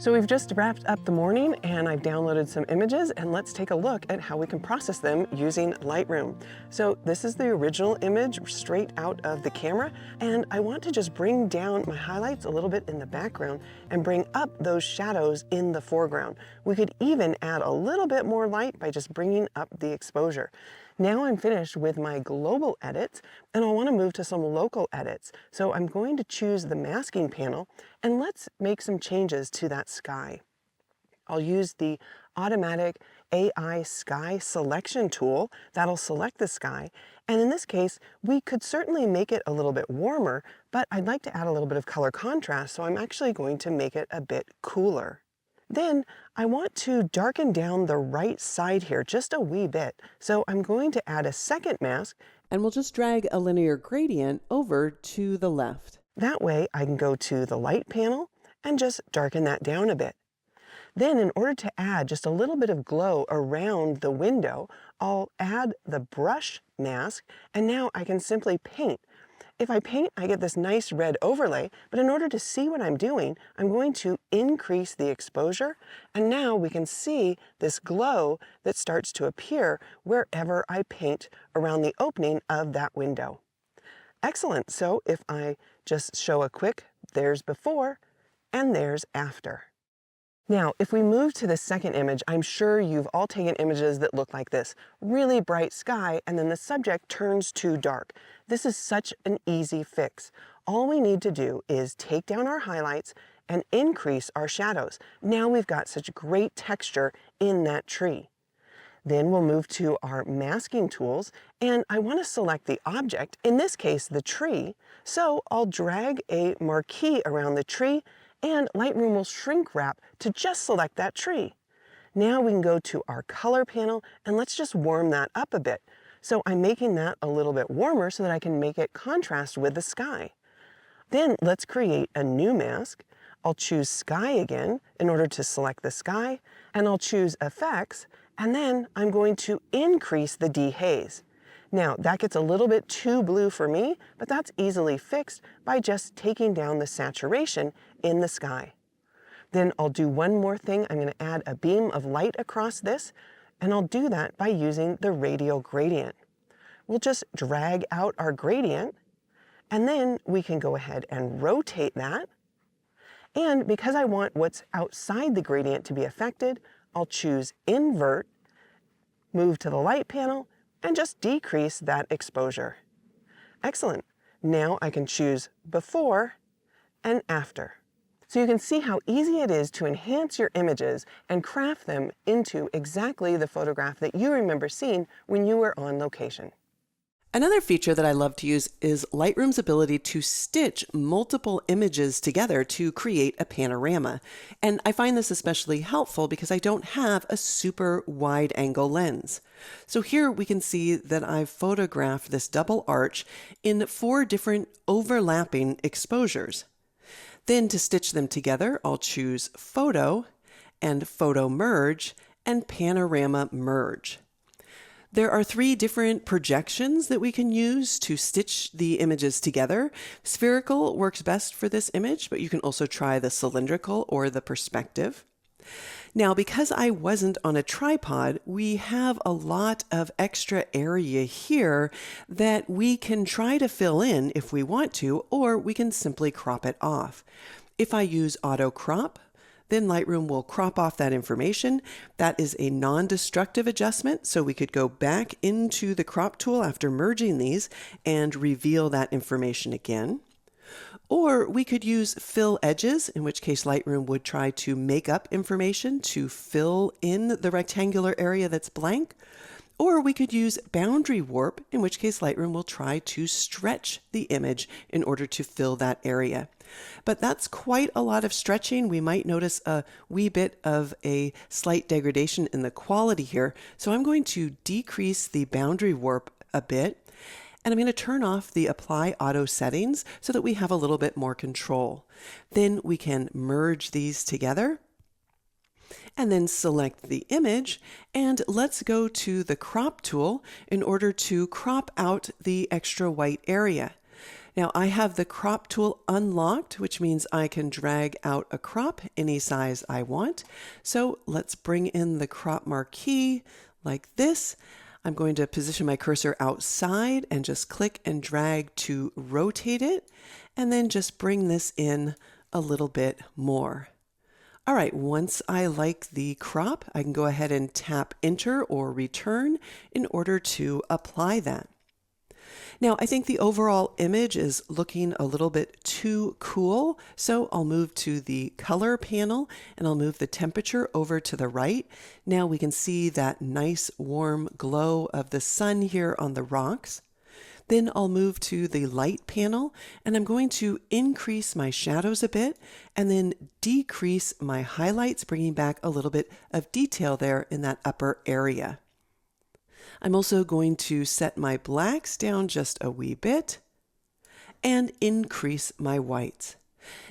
So we've just wrapped up the morning and I've downloaded some images, and let's take a look at how we can process them using Lightroom. So this is the original image straight out of the camera, and I want to just bring down my highlights a little bit in the background and bring up those shadows in the foreground. We could even add a little bit more light by just bringing up the exposure. Now I'm finished with my global edits, and I want to move to some local edits. So I'm going to choose the masking panel, and let's make some changes to that sky. I'll use the automatic AI sky selection tool that'll select the sky. And in this case, we could certainly make it a little bit warmer, but I'd like to add a little bit of color contrast, so I'm actually going to make it a bit cooler. Then I want to darken down the right side here just a wee bit. So I'm going to add a second mask, and we'll just drag a linear gradient over to the left. That way I can go to the light panel and just darken that down a bit. Then in order to add just a little bit of glow around the window, I'll add the brush mask, and now I can simply paint. If I paint, I get this nice red overlay, but in order to see what I'm doing, I'm going to increase the exposure, and now we can see this glow that starts to appear wherever I paint around the opening of that window. Excellent. So if I just show a quick, there's before and there's after. Now, if we move to the second image, I'm sure you've all taken images that look like this. Really bright sky, and then the subject turns too dark. This is such an easy fix. All we need to do is take down our highlights and increase our shadows. Now we've got such great texture in that tree. Then we'll move to our masking tools, and I want to select the object, in this case the tree, so I'll drag a marquee around the tree, and Lightroom will shrink wrap to just select that tree. Now we can go to our color panel, and let's just warm that up a bit. So I'm making that a little bit warmer so that I can make it contrast with the sky. Then let's create a new mask. I'll choose Sky again in order to select the sky, and I'll choose Effects, and then I'm going to increase the dehaze. Now that gets a little bit too blue for me, but that's easily fixed by just taking down the saturation in the sky. Then I'll do one more thing. I'm going to add a beam of light across this, and I'll do that by using the radial gradient. We'll just drag out our gradient, and then we can go ahead and rotate that. And because I want what's outside the gradient to be affected, I'll choose Invert, move to the light panel, and just decrease that exposure. Excellent. Now I can choose Before and After. So you can see how easy it is to enhance your images and craft them into exactly the photograph that you remember seeing when you were on location. Another feature that I love to use is Lightroom's ability to stitch multiple images together to create a panorama. And I find this especially helpful because I don't have a super wide angle lens. So here we can see that I've photographed this double arch in 4 different overlapping exposures. Then to stitch them together, I'll choose Photo and Photo Merge and Panorama Merge. There are 3 different projections that we can use to stitch the images together. Spherical works best for this image, but you can also try the cylindrical or the perspective. Now, because I wasn't on a tripod, we have a lot of extra area here that we can try to fill in if we want to, or we can simply crop it off. If I use auto crop, then Lightroom will crop off that information. That is a non-destructive adjustment, so we could go back into the crop tool after merging these and reveal that information again. Or we could use fill edges, in which case Lightroom would try to make up information to fill in the rectangular area that's blank. Or we could use boundary warp, in which case Lightroom will try to stretch the image in order to fill that area. But that's quite a lot of stretching. We might notice a wee bit of a slight degradation in the quality here. So I'm going to decrease the boundary warp a bit, and I'm going to turn off the apply auto settings so that we have a little bit more control. Then we can merge these together and then select the image, and let's go to the crop tool in order to crop out the extra white area. Now I have the crop tool unlocked, which means I can drag out a crop any size I want. So let's bring in the crop marquee like this. I'm going to position my cursor outside and just click and drag to rotate it, and then just bring this in a little bit more. All right, once I like the crop, I can go ahead and tap Enter or Return in order to apply that. Now, I think the overall image is looking a little bit too cool, so I'll move to the color panel and I'll move the temperature over to the right. Now we can see that nice warm glow of the sun here on the rocks. Then I'll move to the light panel and I'm going to increase my shadows a bit and then decrease my highlights, bringing back a little bit of detail there in that upper area. I'm also going to set my blacks down just a wee bit and increase my whites.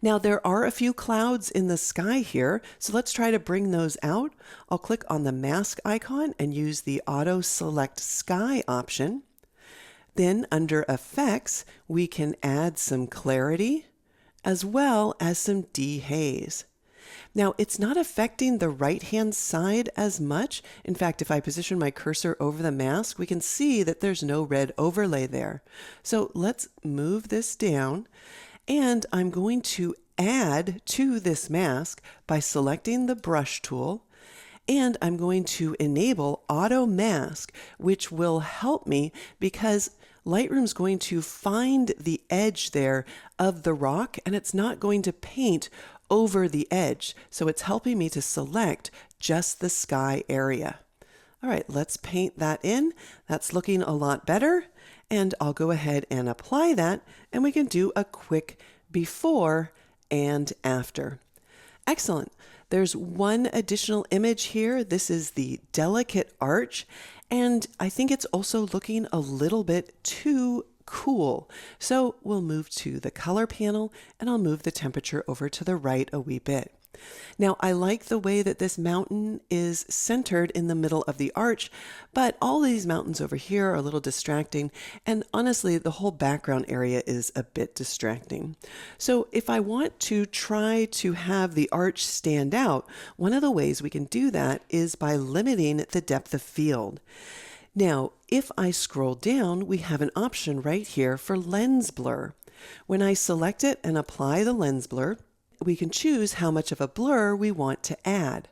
Now there are a few clouds in the sky here, so let's try to bring those out. I'll click on the mask icon and use the Auto Select Sky option. Then under Effects, we can add some clarity as well as some dehaze. Now, it's not affecting the right-hand side as much. In fact, if I position my cursor over the mask, we can see that there's no red overlay there. So let's move this down, and I'm going to add to this mask by selecting the brush tool, and I'm going to enable Auto Mask, which will help me because Lightroom's going to find the edge there of the rock, and it's not going to paint over the edge. So it's helping me to select just the sky area. All right, let's paint that in. That's looking a lot better. And I'll go ahead and apply that, and we can do a quick before and after. Excellent. There's one additional image here. This is the delicate arch, and I think it's also looking a little bit too cool. So we'll move to the color panel and I'll move the temperature over to the right a wee bit. Now I like the way that this mountain is centered in the middle of the arch, but all these mountains over here are a little distracting, and honestly the whole background area is a bit distracting. So if I want to try to have the arch stand out, one of the ways we can do that is by limiting the depth of field. Now, if I scroll down, we have an option right here for lens blur. When I select it and apply the lens blur, we can choose how much of a blur we want to add.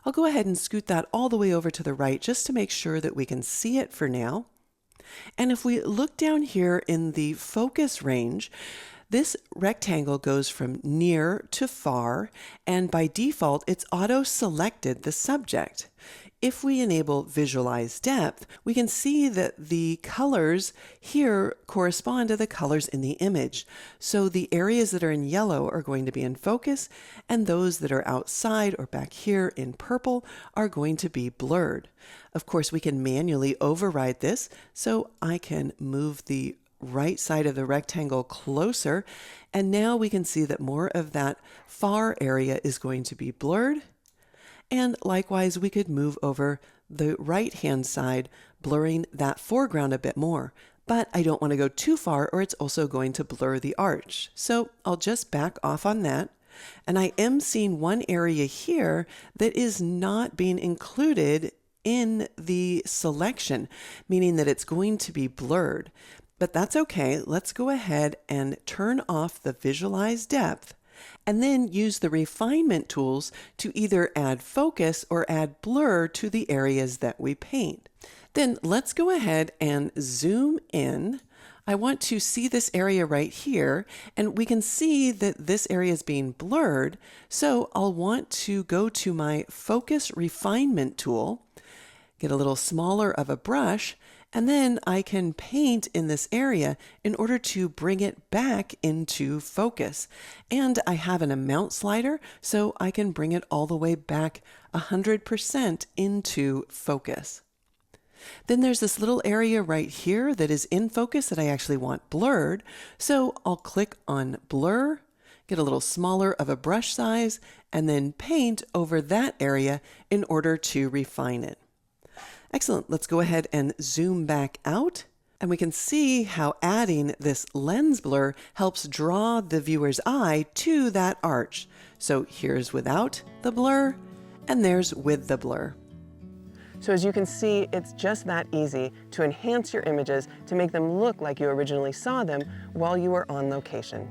I'll go ahead and scoot that all the way over to the right just to make sure that we can see it for now. And if we look down here in the focus range, this rectangle goes from near to far, and by default, it's auto-selected the subject. If we enable Visualize Depth, we can see that the colors here correspond to the colors in the image. So the areas that are in yellow are going to be in focus, and those that are outside or back here in purple are going to be blurred. Of course, we can manually override this, so I can move the right side of the rectangle closer, and now we can see that more of that far area is going to be blurred. And likewise, we could move over the right-hand side, blurring that foreground a bit more. But I don't want to go too far or it's also going to blur the arch. So I'll just back off on that. And I am seeing one area here that is not being included in the selection, meaning that it's going to be blurred. But that's okay. Let's go ahead and turn off the Visualize Depth, and then use the refinement tools to either add focus or add blur to the areas that we paint. Then let's go ahead and zoom in. I want to see this area right here, and we can see that this area is being blurred. So I'll want to go to my focus refinement tool, get a little smaller of a brush, and then I can paint in this area in order to bring it back into focus. And I have an amount slider, so I can bring it all the way back 100% into focus. Then there's this little area right here that is in focus that I actually want blurred. So I'll click on Blur, get a little smaller of a brush size, and then paint over that area in order to refine it. Excellent. Let's go ahead and zoom back out. And we can see how adding this lens blur helps draw the viewer's eye to that arch. So here's without the blur, and there's with the blur. So as you can see, it's just that easy to enhance your images to make them look like you originally saw them while you were on location.